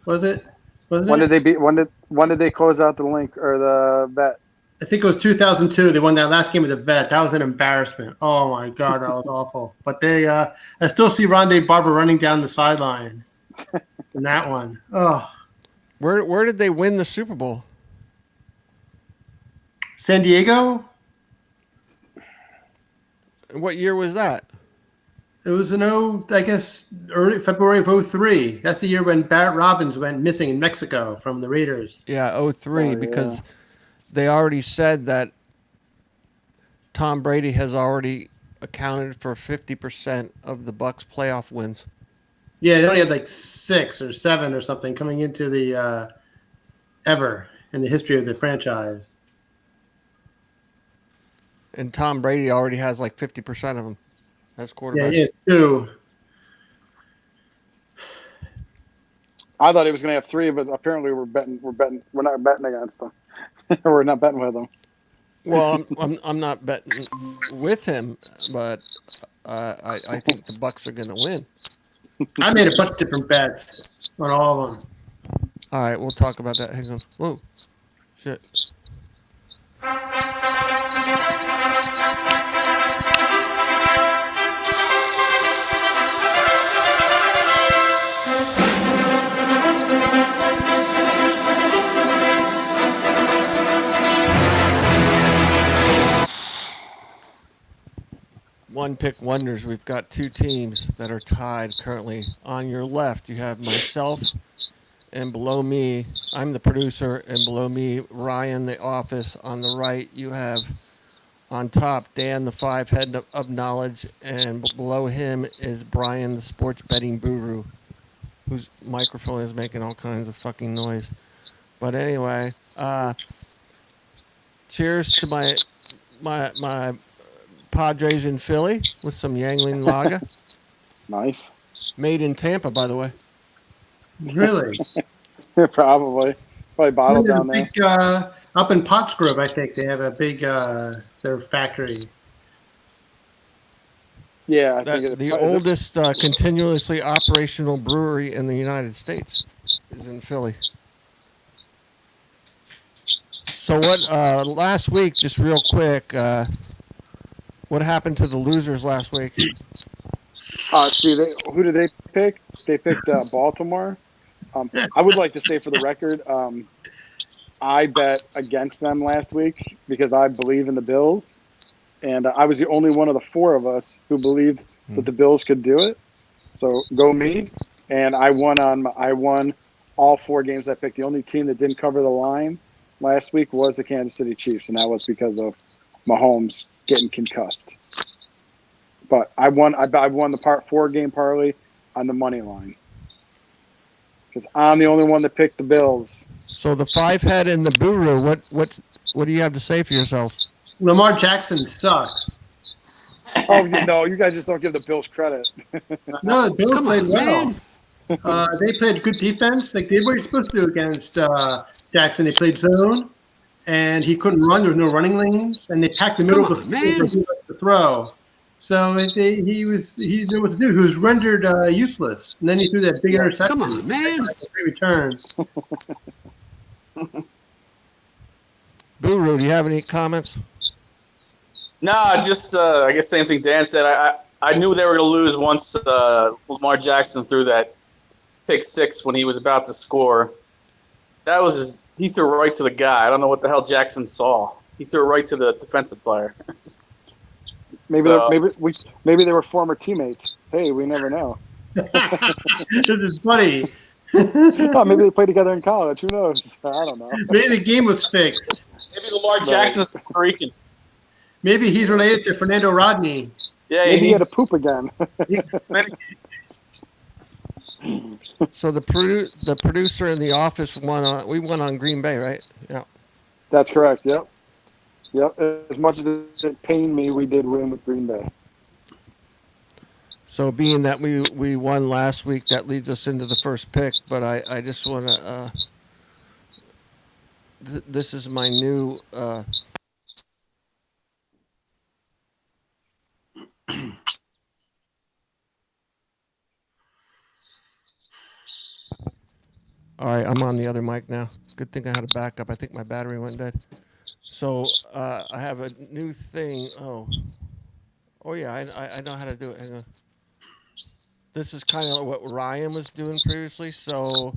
Was it? Wasn't When did it? they beat? When did they close out the link or the bet? I think it was 2002. They won that last game of the vet. That was an embarrassment. Oh my god, that was awful. But I still see Rondé Barber running down the sideline in that one. Oh, Where did they win the Super Bowl? San Diego. What year was that? It was I guess early February of '03. That's the year when Barrett Robbins went missing in Mexico from the Raiders. Yeah, Oh 03, yeah. because they already said that Tom Brady has already accounted for 50% of the Bucks playoff wins. Yeah, they only had like 6 or 7 or something coming into the ever in the history of the franchise. And Tom Brady already has like 50% of them as Yeah, quarterback. he has two. I thought he was going to have three, but apparently we're betting. We're betting. We're not betting against them. We're not betting with them. Well, I'm not betting with him, but I think the Bucks are going to win. I made a bunch of different bets on all of them. All right, we'll talk about that. Hang on. Whoa, shit. One pick wonders. We've got two teams that are tied currently. On your left, you have myself, and below me, I'm the producer, and below me, Ryan, the office. On the right, you have on top Dan, the five head of knowledge, and below him is Brian, the sports betting guru, whose microphone is making all kinds of fucking noise. But anyway, cheers to my Padres in Philly with some Yangling Lager, Nice. made in Tampa, by the way. Really? Probably bottled There's a down there. big up in Pottsgrove. I think they have a big their factory. Yeah, I think That the oldest continuously operational brewery in the United States is in Philly. So what? Last week, just real quick, what happened to the losers last week? Who did they pick? They picked Baltimore. I would like to say for the record, I bet against them last week because I believe in the Bills, and I was the only one of the four of us who believed that the Bills could do it. So go me, and I won all four games I picked. The only team that didn't cover the line last week was the Kansas City Chiefs, and that was because of Mahomes getting concussed. But I won. I won the four game parlay on the money line because I'm the only one that picked the Bills. So the five head and the guru. What do you have to say for yourself? Lamar Jackson sucks. Oh no, you guys just don't give the Bills credit. No, the Bills Come played on, well. man. They played good defense. Like they were supposed to do against Jackson. They played zone, and he couldn't run. There was no running lanes, and they packed the middle Come of the on, field man. for who likes to throw. So he didn't know what to do. He was rendered useless, and then he threw that big interception. Come on, man. Free return. Guru, do you have any comments? No, just I guess same thing Dan said. I knew they were going to lose once Lamar Jackson threw that pick six when he was about to score. That was he threw right to the guy. I don't know what the hell Jackson saw. He threw right to the defensive player. Maybe they were former teammates. Hey, we never know. This is funny. Oh, maybe they played together in college. Who knows? I don't know. Maybe the game was fixed. Maybe Lamar Jackson's Puerto Rican. Maybe he's related to Fernando Rodney. Yeah, Maybe he had to poop again. So the producer in the office we won on Green Bay, right? Yeah. That's correct. Yep. Yep. As much as it pained me, we did win with Green Bay. So being that we won last week, that leads us into the first pick. But I just want to. This is my new. All right, I'm on the other mic now. Good thing I had a backup. I think my battery went dead. So I have a new thing. Oh yeah, I know how to do it. Hang on. This is kind of what Ryan was doing previously. So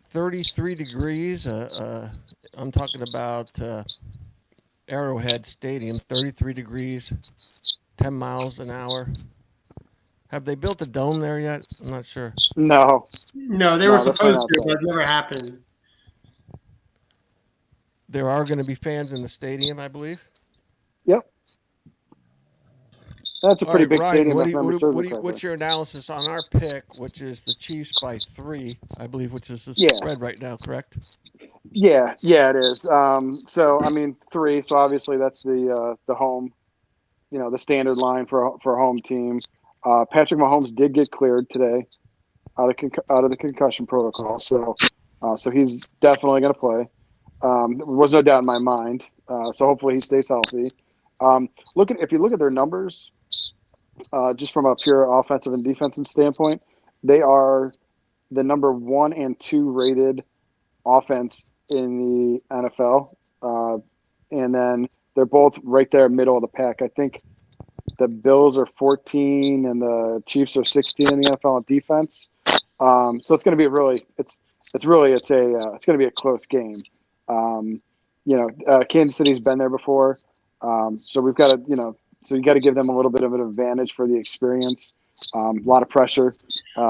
33 degrees. I'm talking about Arrowhead Stadium, 33 degrees, 10 miles an hour. Have they built a dome there yet? I'm not sure. No, No, they were no, they're playing supposed to, outside. but it never happened. There are going to be fans in the stadium, I believe. Yep, that's a All pretty right, big Ryan, stadium if memory serves me correctly. what's your analysis on our pick, which is the Chiefs by 3, I believe, which is the Yeah, spread right now, correct? yeah, it is. So I mean 3. So obviously that's the home, the standard line for a home team. Patrick Mahomes did get cleared today out of the concussion protocol, so he's definitely going to play. There was no doubt in my mind. So hopefully he stays healthy. If you look at their numbers, just from a pure offensive and defensive standpoint, they are the number 1 and 2 rated offense in the NFL, and then they're both right there middle of the pack. I think the Bills are 14 and the Chiefs are 16 in the NFL on defense. So it's going to be it's going to be a close game. Um, Kansas City's been there before, so we've got to so you got to give them a little bit of an advantage for the experience. A lot of pressure,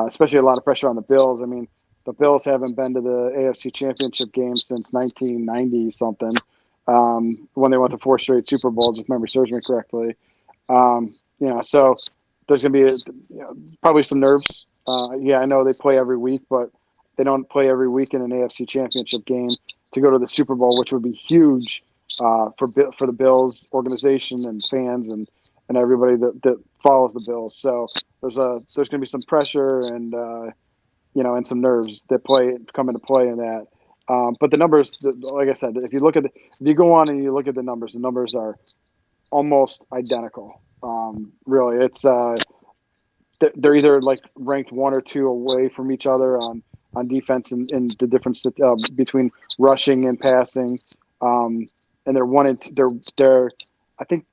especially a lot of pressure on the Bills. I mean, the Bills haven't been to the AFC Championship game since 1990 something, when they went to 4 straight Super Bowls, if memory serves me correctly. So there's going to be probably some nerves. Yeah, I know they play every week, but they don't play every week in an AFC Championship game to go to the Super Bowl, which would be huge for the Bills organization and fans and everybody that follows the Bills. So there's going to be some pressure and some nerves that come into play in that. But the numbers, like I said, if you go on and you look at the numbers are almost identical. Really, it's they're either like ranked 1 or 2 away from each other on defense and the difference between rushing and passing. And they're one and they're I think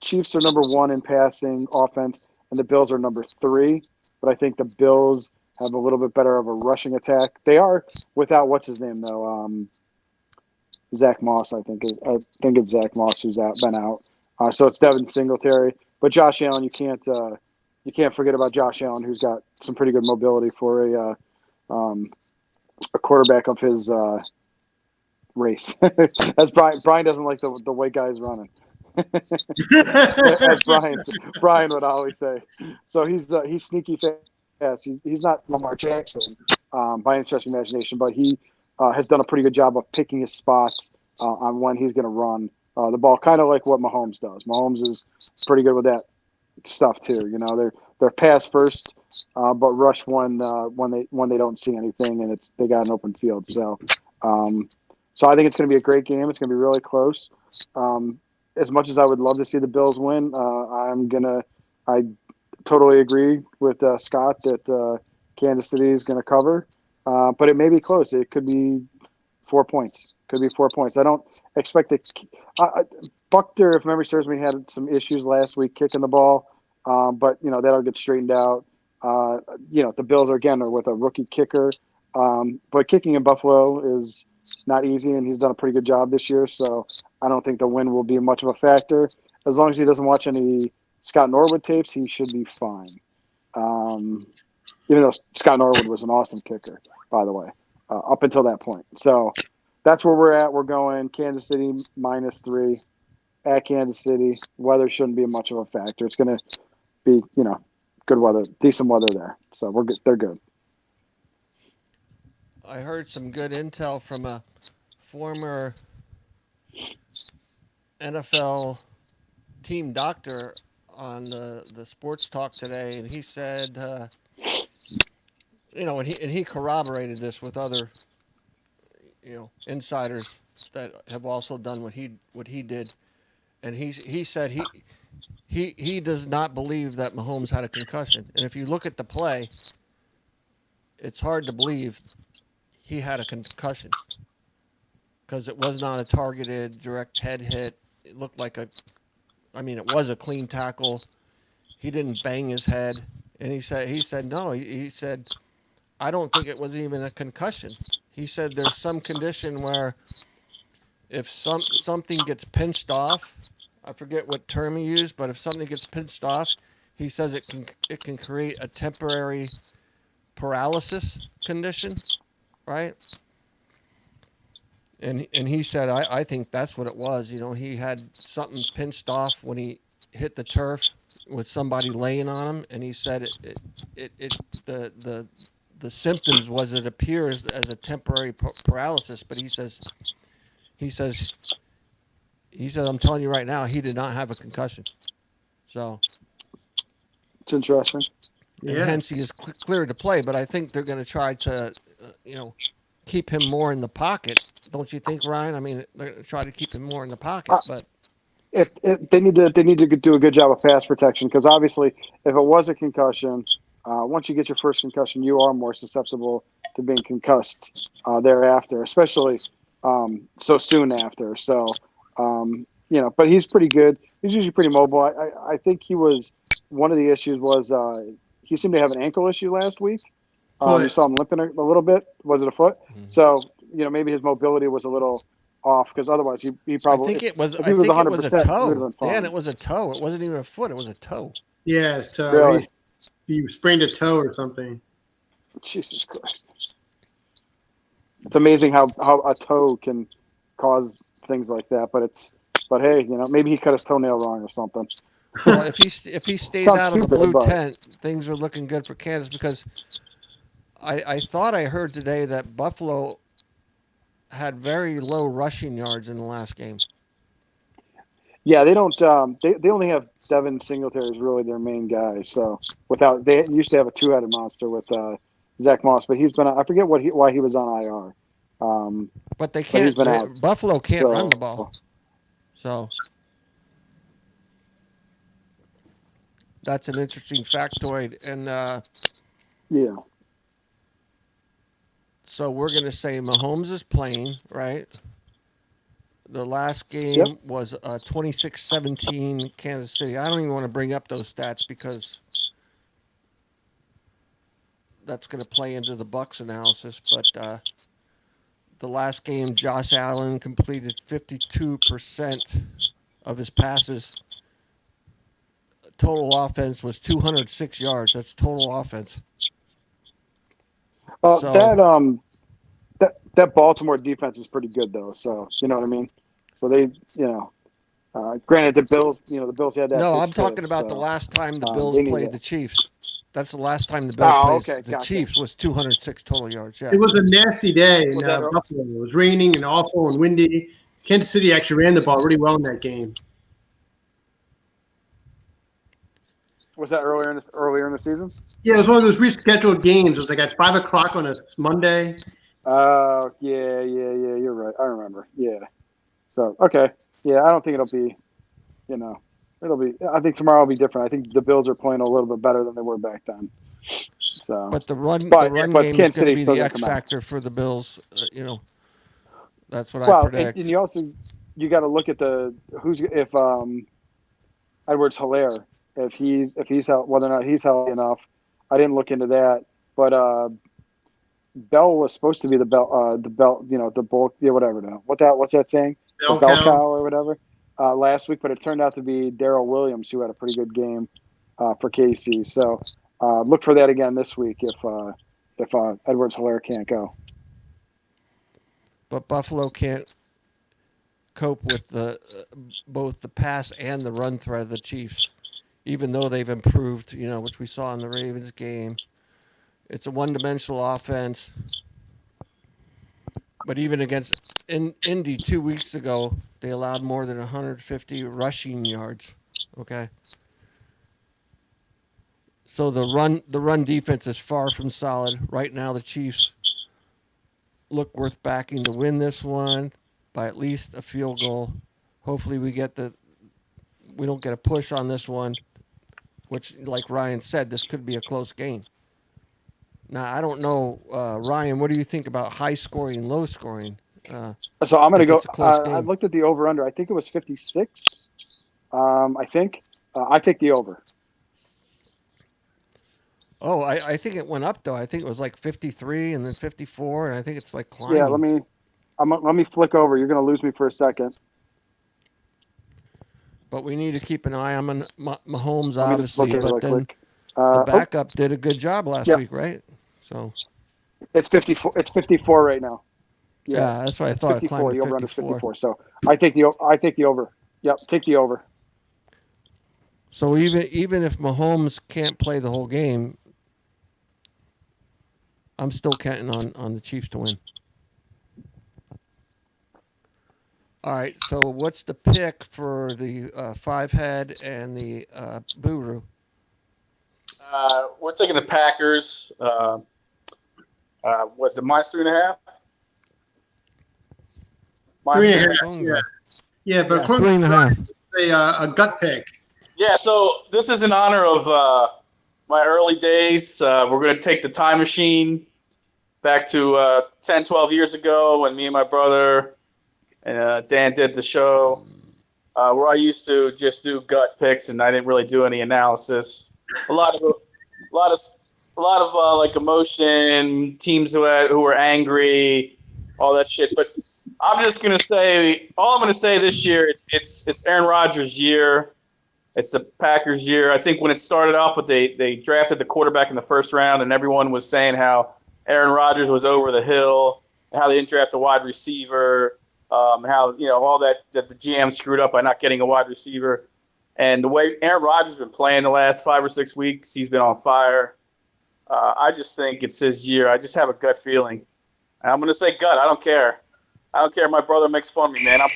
Chiefs are number 1 in passing offense, and the Bills are number 3. But I think the Bills have a little bit better of a rushing attack. They are without what's his name though. Zach Moss, I think it's Zach Moss who's been out. So it's Devin Singletary, but Josh Allen, you can't forget about Josh Allen, who's got some pretty good mobility for a quarterback of his race. As Brian doesn't like the way guys running, as Brian would always say. So he's sneaky fast. He's not Lamar Jackson by any stretch of imagination, but he has done a pretty good job of picking his spots on when he's going to run the ball, kind of like what Mahomes does. Mahomes is pretty good with that stuff too. They're pass first, but rush when they don't see anything and they got an open field. So I think it's going to be a great game. It's going to be really close. As much as I would love to see the Bills win, I totally agree with Scott that Kansas City is going to cover, but it may be close. It could be 4 points. Could be 4 points. I don't expect it. Buckner, if memory serves me, had some issues last week kicking the ball, but that'll get straightened out. The Bills are with a rookie kicker, but kicking in Buffalo is not easy, and he's done a pretty good job this year. So I don't think the win will be much of a factor. As long as he doesn't watch any Scott Norwood tapes, he should be fine. Even though Scott Norwood was an awesome kicker, by the way, up until that point. So that's where we're at. We're going Kansas City -3 at Kansas City. Weather shouldn't be much of a factor. It's going to be, good weather, decent weather there. So we're good. They're good. I heard some good intel from a former NFL team doctor on the sports talk today, and he said, and he corroborated this with other, insiders that have also done what he did, and he said he does not believe that Mahomes had a concussion, and if you look at the play, it's hard to believe he had a concussion because it was not a targeted direct head hit. It looked like it was a clean tackle. He didn't bang his head, and he said no. He said, I don't think it was even a concussion. He said there's some condition where if something gets pinched off, I forget what term he used, but if something gets pinched off, he says it can create a temporary paralysis condition, right? And he said, I think that's what it was. He had something pinched off when he hit the turf with somebody laying on him, and he said the symptoms was it appears as a temporary paralysis, but he says I'm telling you right now, he did not have a concussion. So It's interesting. and Yeah. hence he is cleared to play. But I think they're going to try to, keep him more in the pocket. Don't you think, Ryan? I mean, they're going to try to keep him more in the pocket. But If they need to do a good job of pass protection, because obviously, if it was a concussion, once you get your first concussion, you are more susceptible to being concussed thereafter, especially so soon after. So, but he's pretty good. He's usually pretty mobile. I think he was one of the issues was he seemed to have an ankle issue last week. You Foot. saw him limping a little bit. Was it a foot? Mhm. So maybe his mobility was a little off because otherwise he probably I think it was. if I he was think it 100%, was a he would have toe. been fine. Dan, it was a toe. It wasn't even a foot. It was a toe. Yeah. So Really? he sprained a toe or something. Jesus Christ. It's amazing how a toe can cause things like that, but hey, maybe he cut his toenail wrong or something. Well, if he stays Sounds out of the stupid, blue but- tent, things are looking good for Kansas because I thought I heard today that Buffalo had very low rushing yards in the last game. Yeah, they don't. They only have Devin Singletary is really their main guy. So they used to have a two-headed monster with Zach Moss, but he's been. I forget why he was on IR. But they But can't. he's been out. Buffalo can't So- run the ball. So that's an interesting factoid. And Yeah. so we're going to say Mahomes is playing, right? The last game Yep. was 26-17 Kansas City. I don't even want to bring up those stats because that's going to play into the Bucs analysis. But the last game, Josh Allen completed 52% of his passes. Total offense was 206 yards. That's total offense. So- That Baltimore defense is pretty good though. So you know what I mean. So they granted the Bills had that. No, big I'm talking pick, about so, the last time the they Bills need played that. the Chiefs. That's the last time the Bills Oh, played okay, the gotcha. Chiefs was 206 total yards. Yeah. It was a nasty day Was in that Buffalo. It was raining and awful and windy. Kansas City actually ran the ball really well in that game. Was that earlier in the season? Yeah, it was one of those rescheduled games. It was like at 5:00 on a Monday. Oh, yeah. You're right. I remember. Yeah. So okay. Yeah, I don't think it'll be. It'll be. I think tomorrow will be different. I think the Bills are playing a little bit better than they were back then. So. But the run But game is Kansas going to City's be still the gonna X come out. factor for the Bills. That's what I Well, predict. and you also got to look at if Edwards Hilaire if he's whether or not he's healthy enough. I didn't look into that, but Bell was supposed to be the bell, the bulk, whatever. Now, what's that saying? Bell the bell cow. cow or whatever. Last week, but it turned out to be Darrell Williams who had a pretty good game for KC. So look for that again this week if Edwards Hilaire can't go. But Buffalo can't cope with both the pass and the run threat of the Chiefs, even though they've improved. Which we saw in the Ravens game. It's a one-dimensional offense. But even against Indy 2 weeks ago, they allowed more than 150 rushing yards. Okay. So the run defense is far from solid. Right now, the Chiefs look worth backing to win this one by at least a field goal. Hopefully, we don't get a push on this one, which, like Ryan said, this could be a close game. Now, I don't know, Ryan, what do you think about high scoring and low scoring? So I'm going If to go. it's a close I game. looked at the over under. I think it was 56. I think I take the over. Oh, I think it went up, though. I think it was like 53 and then 54, and I think it's like climbing. Yeah, let me flick over. You're going to lose me for a second. But we need to keep an eye on Mahomes, Let me just look obviously. at it But right then quick. the backup did a good job last Yep. week, right? So It's 54. It's 54 right now. yeah, that's what I thought. It 54. climbed The to over under 54. 54. So I take the over. Yep, take the over. So even if Mahomes can't play the whole game, I'm still counting on the Chiefs to win. All right. So what's the pick for the five head and the Buru? We're taking the Packers. Was it minus 3.5? Minus 3.5. Yeah. Yeah, but Yeah, 3.5. a gut pick. Yeah, so this is in honor of my early days. We're going to take the time machine back to 10, 12 years ago when me and my brother and Dan did the show, where I used to just do gut picks and I didn't really do any analysis. A lot of like emotion, teams who were angry, all that shit. But I'm just gonna say, all I'm gonna say this year, it's Aaron Rodgers' year. It's the Packers' year. I think when it started off with they drafted the quarterback in the first round, and everyone was saying how Aaron Rodgers was over the hill, and how they didn't draft a wide receiver, how all that the GM screwed up by not getting a wide receiver. And the way Aaron Rodgers has been playing the last 5 or 6 weeks, he's been on fire. I just think it's his year. I just have a gut feeling. And I'm going to say gut. I don't care. I don't care. My brother makes fun of me, man. I'm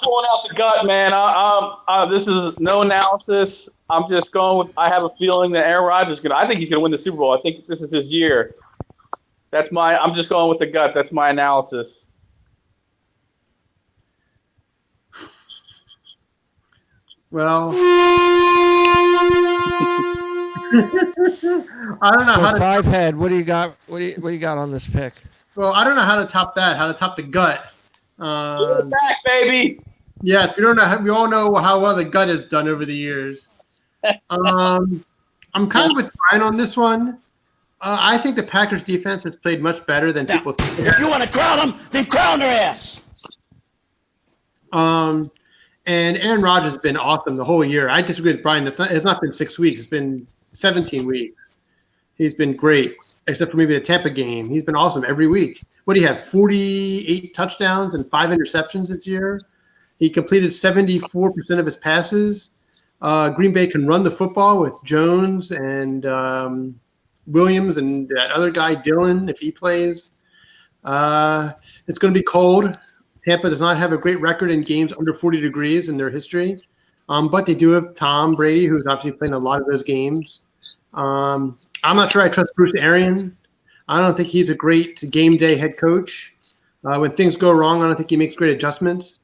pulling out the gut, man. This is no analysis. I'm just going with. I have a feeling that Aaron Rodgers I think he's going to win the Super Bowl. I think this is his year. I'm just going with the gut. That's my analysis. Well, I don't know So how to. five head. What do you got? What do you got on this pick? Well, I don't know how to top that. How to top the gut? Back, baby. Yes, we don't know. We all know how well the gut has done over the years. I'm kind of with Brian on this one. I think the Packers defense has played much better than people think. If you want to crown them, then crown their ass. And Aaron Rodgers has been awesome the whole year. I disagree with Brian. It's not been 6 weeks. It's been 17 weeks. He's been great, except for maybe the Tampa game. He's been awesome every week. What do you have, 48 touchdowns and 5 interceptions this year? He completed 74% of his passes. Green Bay can run the football with Jones and Williams and that other guy, Dillon, if he plays. It's going to be cold. Tampa does not have a great record in games under 40 degrees in their history. But they do have Tom Brady, who's obviously playing a lot of those games. I'm not sure I trust Bruce Arians. I don't think he's a great game day head coach. When things go wrong, I don't think he makes great adjustments.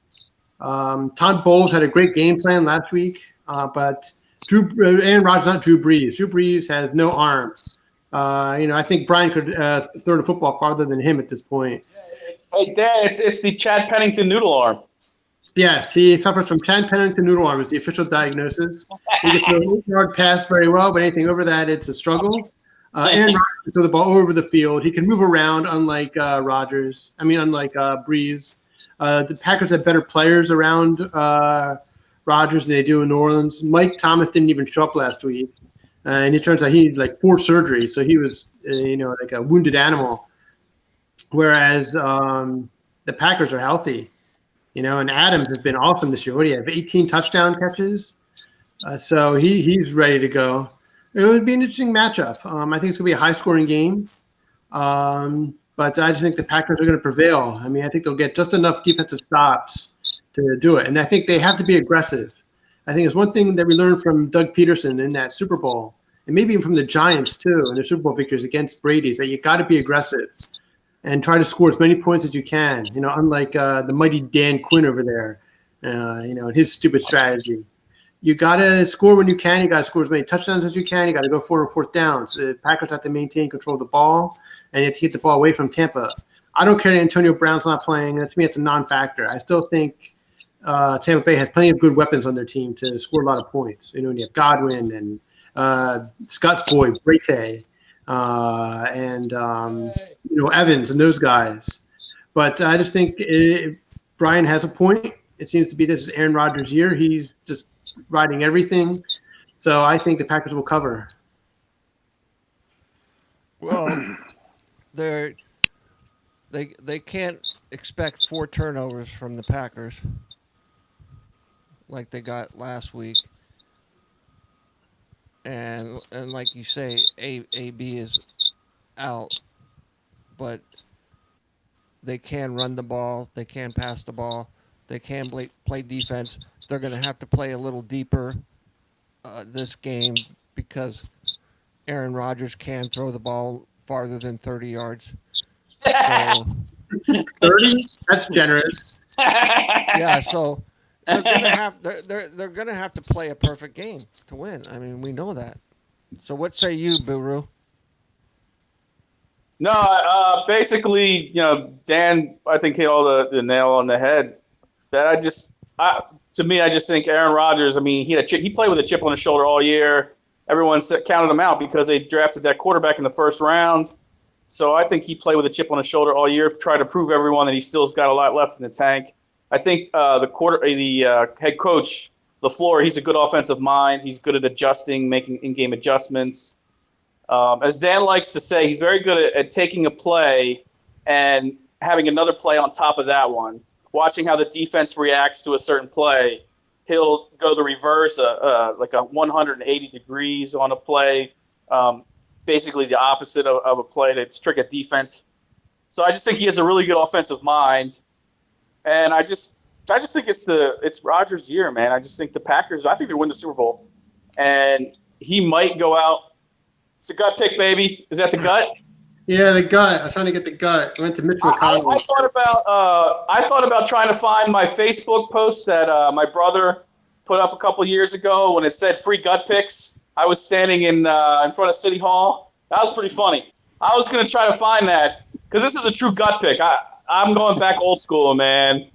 Todd Bowles had a great game plan last week, but Aaron Rodgers not Drew Brees. Drew Brees has no arm. I think Brian could throw the football farther than him at this point. Hey, Dad, it's the Chad Pennington noodle arm. Yes, he suffers from Chad Pennington noodle arm is the official diagnosis. He can throw a yard pass very well, but anything over that, it's a struggle. Aaron Rodgers can throw the ball all over the field. He can move around, unlike Brees. The Packers have better players around Rodgers than they do in New Orleans. Mike Thomas didn't even show up last week, and it turns out he needed like 4 surgeries, so he was like a wounded animal. Whereas the Packers are healthy. And Adams has been awesome this year. What do you have, 18 touchdown catches? So he's ready to go. It would be an interesting matchup. I think it's going to be a high-scoring game. But I just think the Packers are going to prevail. I mean, I think they'll get just enough defensive stops to do it. And I think they have to be aggressive. I think it's one thing that we learned from Doug Peterson in that Super Bowl, and maybe even from the Giants too, in their Super Bowl victories against Brady, is that you got to be aggressive and try to score as many points as you can. Unlike the mighty Dan Quinn over there, and his stupid strategy. you got to score when you can. You got to score as many touchdowns as you can. You got to go forward on fourth downs. The Packers have to maintain control of the ball, and you have to get the ball away from Tampa. I don't care that Antonio Brown's not playing. To me, it's a non-factor. I still think Tampa Bay has plenty of good weapons on their team to score a lot of points. You have Godwin and Scott's boy, Brate, and Evans and those guys. But I just think Brian has a point. It seems to be this is Aaron Rodgers' year. He's just riding everything. So I think the Packers will cover. Well, they can't expect 4 turnovers from the Packers like they got last week. And like you say, AB is out, but they can run the ball, they can pass the ball, they can play defense. They're going to have to play a little deeper this game because Aaron Rodgers can throw the ball farther than 30 yards. So 30? That's generous. yeah, so they're gonna have to play a perfect game to win. I mean, we know that. So what say you, Buru? No, basically, Dan, I think hit all the nail on the head. That to me, I just think Aaron Rodgers. I mean, he played with a chip on his shoulder all year. Everyone counted him out because they drafted that quarterback in the first round. So I think he played with a chip on his shoulder all year, tried to prove everyone that he still's got a lot left in the tank. I think the head coach LaFleur, he's a good offensive mind. He's good at adjusting, making in-game adjustments. As Dan likes to say, he's very good at taking a play and having another play on top of that one. Watching how the defense reacts to a certain play, he'll go the reverse, like a 180 degrees on a play. Basically the opposite of a play to trick a defense. So I just think he has a really good offensive mind, and I just think it's Rodgers' year, man. I just think the Packers. I think they win the Super Bowl, and he might go out. It's a gut pick, baby. Is that the gut? Yeah, the gut. I was trying to get the gut. I went to Mitch McConnell. I thought about trying to find my Facebook post that my brother put up a couple years ago when it said free gut picks. I was standing in front of City Hall. That was pretty funny. I was going to try to find that because this is a true gut pick. I'm going back old school, man.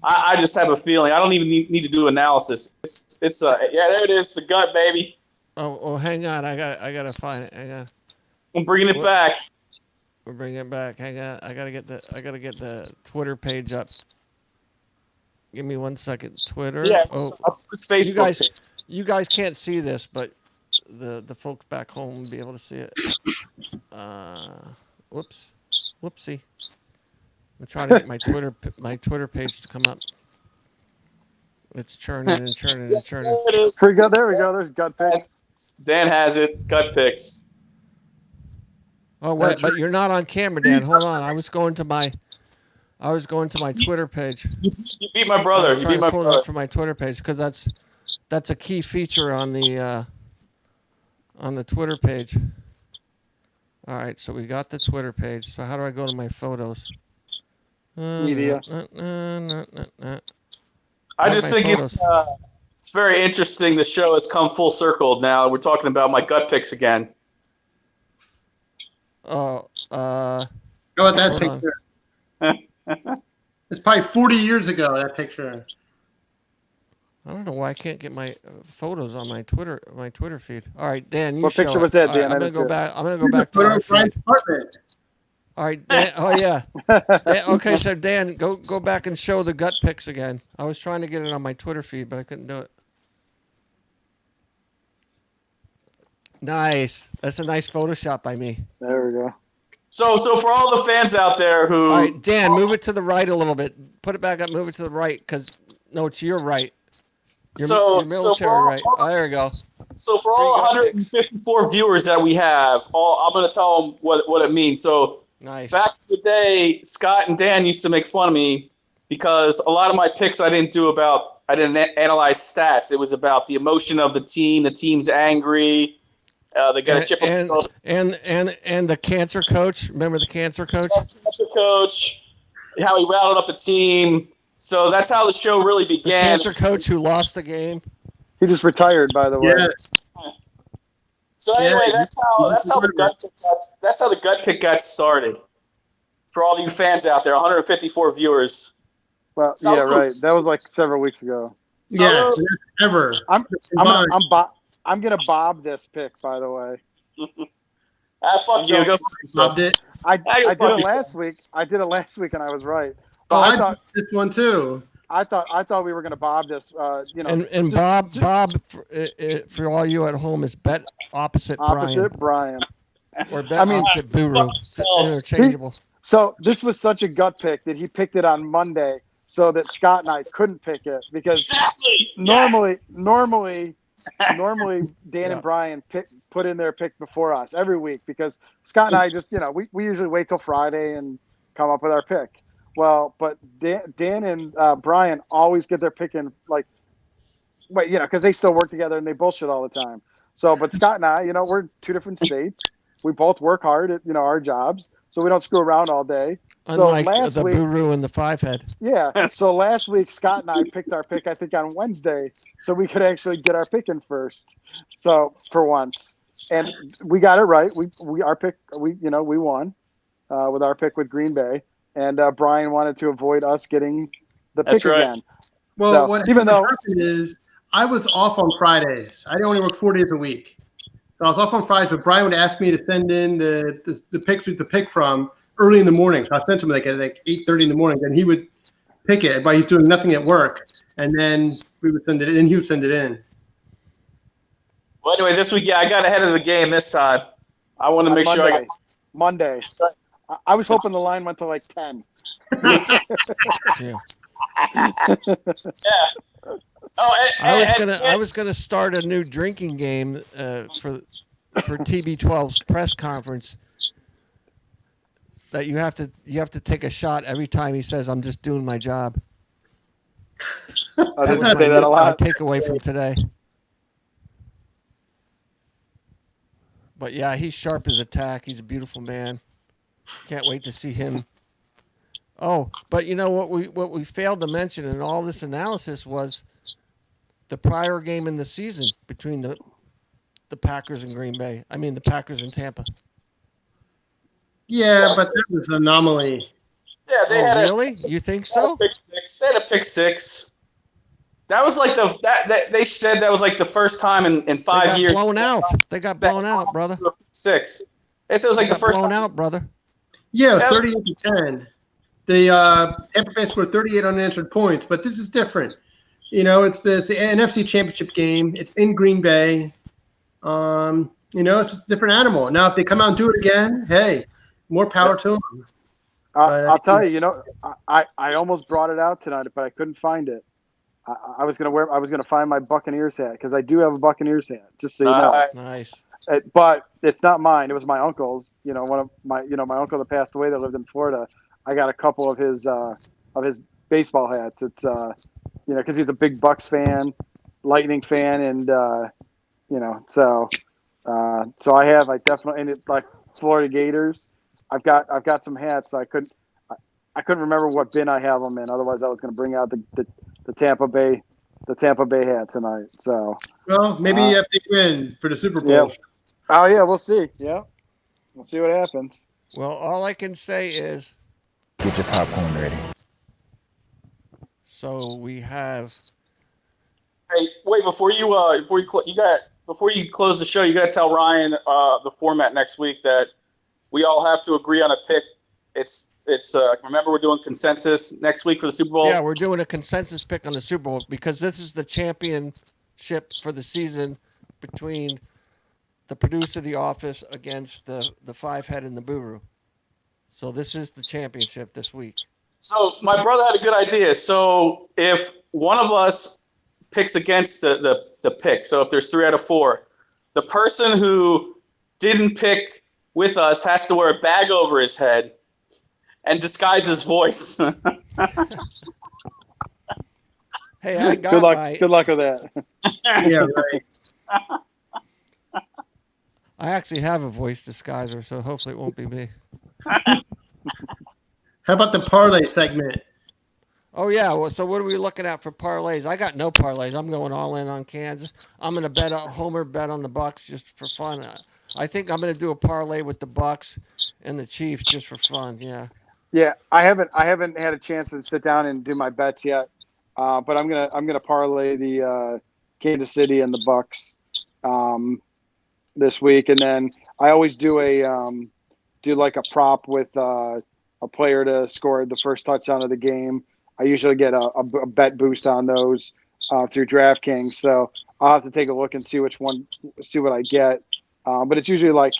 I just have a feeling. I don't even need to do analysis. It's there it is, the gut, baby. Oh, hang on. I gotta find it. Hang on. I'm bringing it back. We're bringing it back. Hang on. I gotta get the Twitter page up. Give me 1 second. Twitter. Yeah. Oh, It's Facebook. You guys can't see this, but the folks back home will be able to see it. Whoopsie. I'm trying to get my Twitter page to come up. It's churning and churning and churning. There it is. There we go. There's gut picks. Dan has it. Gut picks. Oh wait, but you're not on camera, Dan. Hold on. I was going to my Twitter page. You beat my brother. You beat my pull it brother. up for my Twitter page because that's a key feature on the Twitter page. All right, so we got the Twitter page. So how do I go to my photos? Media. I just think it's very interesting. The show has come full circle now. We're talking about my gut picks again. How about that picture? It's probably 40 years ago, that picture. I don't know why I can't get my photos on my Twitter feed. All right, Dan, you What show picture it. was that, All right, Dan? I'm gonna go back. I'm gonna go back to our feed. All right, Dan. Oh yeah. Dan, okay, so Dan, go back and show the gut picks again. I was trying to get it on my Twitter feed, but I couldn't do it. Nice. That's a nice Photoshop by me. There we go. So for all the fans out there who, All right, Dan, move it to the right a little bit. Put it back up. Move it to the right, because no, it's your right. Your military right. Oh, there we go. So for all 154 viewers that we have, I'm going to tell them what it means. So Nice. back in the day, Scott and Dan used to make fun of me because a lot of my picks I didn't analyze stats. It was about the emotion of the team. The team's angry. They got a chip on the shoulder. And the cancer coach. Remember the cancer coach? Cancer coach. How he routed up the team. So that's how the show really The began. cancer coach who lost the game. He just retired, by the way. Yeah. So anyway, Yeah, that's how the gut pick got started. For all you fans out there, 154 viewers. Well, Salute. yeah, right. That was like several weeks ago. Yeah, ever. I'm Combined. I'm gonna bob this pick, by the way. Fuck you. Go fuck yourself. Loved it. I go did fuck it yourself. last week. I did it last week, and I was right. Oh, But I thought this one too. I thought we were gonna bob this. And just Bob, for all you at home, is bet opposite Brian. or bet I mean, opposite Buru. fuck yourself. Interchangeable. So this was such a gut pick that he picked it on Monday, so that Scott and I couldn't pick it because Exactly. normally Dan Yeah. and Brian put in their pick before us every week because Scott and I just we usually wait till Friday and come up with our pick. Well, but Dan and Brian always get their pick in because they still work together and they bullshit all the time. So, but Scott and I, we're in two different states. We both work hard at our jobs, so we don't screw around all day. Unlike so last the week, Buru and the Five Head. yeah. So last week, Scott and I picked our pick, I think, on Wednesday, so we could actually get our pick in first. So for once, and we got it right. We won with our pick with Green Bay, and Brian wanted to avoid us getting the That's pick right. again. Well, So, what even though- happened is I was off on Fridays. I only work 4 days a week. So I was off on Fridays, but Brian would ask me to send in the picks we could pick from early in the morning. So I sent him at 8:30 in the morning. Then he would pick it, but he's doing nothing at work. And then we would send it in, and he would send it in. Well, anyway, this week, I got ahead of the game this time. I want to make sure I got. Monday. I was hoping the line went to like 10. Yeah. Yeah. Oh, I was gonna start a new drinking game for TB12's press conference. That you have to take a shot every time he says, "I'm just doing my job." I didn't was say that a my lot. takeaway from today. But yeah, he's sharp as a tack. He's a beautiful man. Can't wait to see him. Oh, but you know what we failed to mention in all this analysis was the prior game in the season between the Packers and Green Bay. I mean, the Packers and Tampa. Yeah, but that was an anomaly. Yeah, they had Really? You think so? a pick six. They had a pick six. That was like they said that was like the first time in 5 years. Blown out. They got blown out, brother. Six. They said it was like the first blown time. out, brother. Yeah, it was 38-10. The Tampa Bay scored 38 unanswered points, but this is different. It's the NFC Championship game. It's in Green Bay. It's just a different animal. Now, if they come out and do it again, hey, more power to them. I'll tell you. I almost brought it out tonight, but I couldn't find it. I was gonna find my Buccaneers hat because I do have a Buccanears hat. Just so you know. Nice. But it's not mine. It was my uncle's. One of my my uncle that passed away that lived in Florida. I got a couple of his baseball hats. It's because he's a big Bucks fan, Lightning fan, and so I definitely and it's like Florida Gators. I've got some hats. So I couldn't remember what bin I have them in. Otherwise, I was going to bring out the Tampa Bay hat tonight. So Well, maybe you have to win for the Super Bowl. Yeah. Oh yeah, we'll see. Yeah, we'll see what happens. Well, all I can say is, Get your popcorn ready. so we have. Hey, wait before you close the show, you got to tell Ryan the format next week that we all have to agree on a pick. It's remember we're doing consensus next week for the Super Bowl. Yeah, we're doing a consensus pick on the Super Bowl because this is the championship for the season between the producer, The Office, against the Five Head and the Buru. So this is the championship this week. So my brother had a good idea. So if one of us picks against the pick, so if there's 3 out of 4, the person who didn't pick with us has to wear a bag over his head and disguise his voice. Hey, I got Good luck. my, Good luck with that. Yeah, right. I actually have a voice disguiser, so hopefully it won't be me. How about the parlay segment? Oh yeah. Well, so what are we looking at for parlays? I got no parlays. I'm going all in on Kansas. I'm gonna bet a homer bet on the Bucks just for fun. I think I'm gonna do a parlay with the Bucks and the Chiefs just for fun. Yeah. Yeah, I haven't had a chance to sit down and do my bets yet, but I'm gonna parlay the Kansas City and the Bucks this week, and then I always do do like a prop with a player to score the first touchdown of the game. I usually get a bet boost on those through DraftKings, so I'll have to take a look and see see what I get. But it's usually like,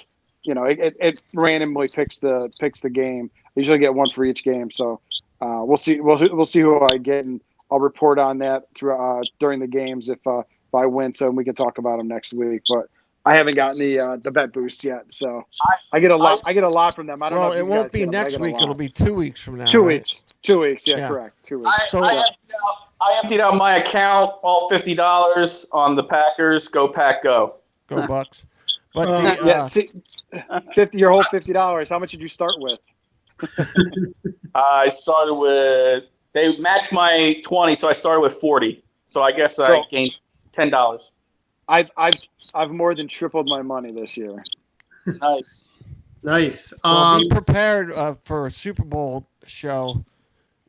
it randomly picks the game. I usually get one for each game, so we'll see. We'll see who I get, and I'll report on that through during the games if I win, so we can talk about them next week. But I haven't gotten the bet boost yet, so I get a lot. I get a lot from them. I don't know. Well, If it you won't guys be get them, but I next get a week. lot. It'll be 2 weeks from now. 2 right? weeks. 2 weeks. Yeah, Yeah. correct. 2 weeks. So- I emptied out my account, all $50 on the Packers. Go Pack, go! Go Bucks. But Yeah. See, your whole $50. How much did you start with? I started with, they matched my 20, so I started with 40. So I guess I gained $10. I've more than tripled my money this year. Nice. Nice. well, be prepared for a Super Bowl show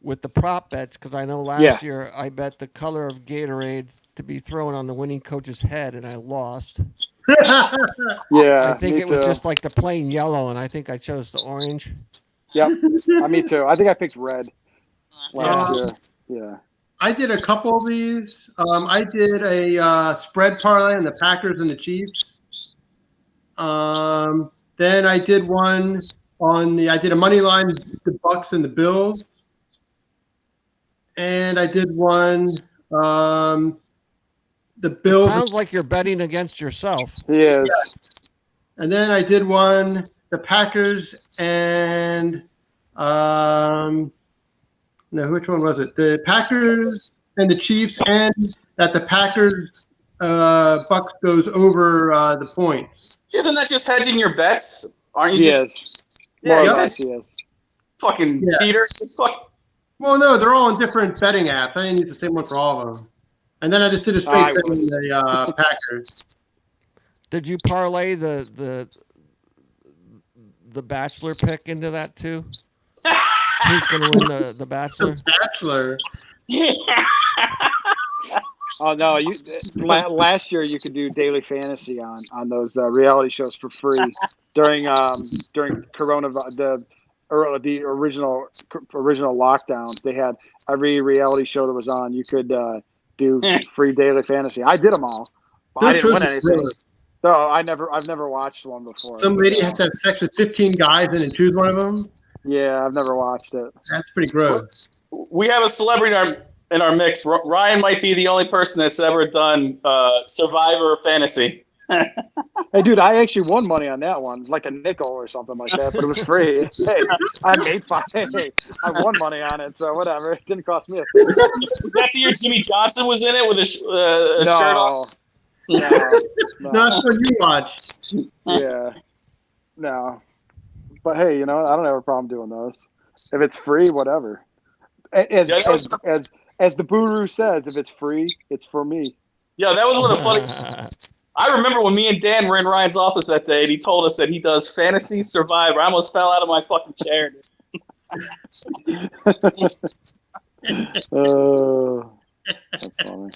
with the prop bets, because I know last year I bet the color of Gatorade to be thrown on the winning coach's head, and I lost. Yeah, I think me it was too. just like the plain yellow, and I think I chose the orange. Yep, me too. I think I picked red last year. Yeah. I did a couple of these. I did a spread parlay on the Packers and the Chiefs. Then I did one I did a money line, the Bucks and the Bills. And I did one, the Bills. Sounds like you're betting against yourself. He is. And then I did one, the Packers and no, which one was it? The Packers and the Chiefs, and that the Packers Bucks goes over the points. Isn't that just hedging your bets? Aren't you He just is. Yeah, More or yeah. less, he is. fucking Yeah. cheaters? It's fucking Well, no, they're all in different betting apps. I didn't use the same one for all of them. And then I just did a straight I betting would. the Packers. Did you parlay the Bachelor pick into that too? Who's going to win the Bachelor? Bachelor. yeah. Oh no! Last year you could do daily fantasy on those reality shows for free during Corona the original lockdowns. They had every reality show that was on. You could do free daily fantasy. I did them all. I Those didn't win shows are anything. good. No, I've never watched one before. Some lady has to have sex with 15 guys and then choose one of them. Yeah, I've never watched it. That's pretty gross. We have a celebrity in our mix. Ryan might be the only person that's ever done Survivor fantasy. Hey, dude, I actually won money on that one, like a nickel or something like that, but it was free. Hey, I made fine. Hey, I won money on it, so whatever. It didn't cost me a thing. Was that the year Jimmy Johnson was in it with a shirt off? No, No, that's what you watch. yeah, no. But hey, I don't have a problem doing those. If it's free, whatever. As the Buru says, if it's free, it's for me. Yeah, that was one of the funny. I remember when me and Dan were in Ryan's office that day, and he told us that he does fantasy Survivor. I almost fell out of my fucking chair. That's funny.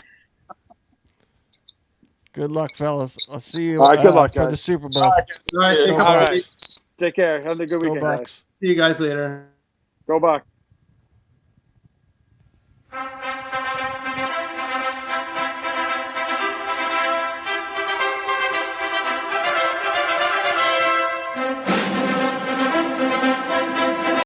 Good luck, fellas. I'll see you All right, good luck, for the guys. Super Bowl. All right, Go thanks, All Bucks. right. Take care. Have a good Go weekend, guys. Bucks. See you guys later. Go Bucks.